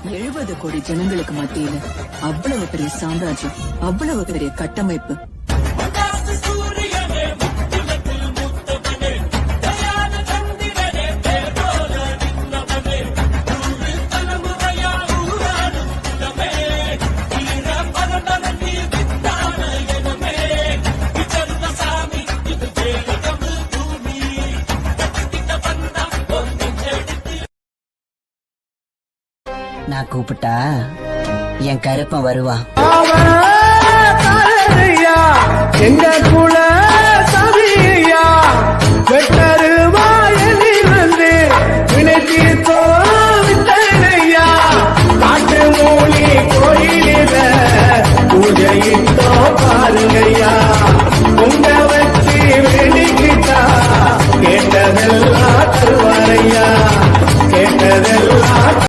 70 கோடி ஜனங்களுக்கு மத்தியில அவ்வளவு பெரிய சாம்ராஜ்யம், அவ்வளவு பெரிய கட்டமைப்பு. நான் கூப்பிட்டா என் கருப்பன் வருவான். எங்க குல சபியா வெட்டருவாயிலிருந்து வினை தீர்த்தோ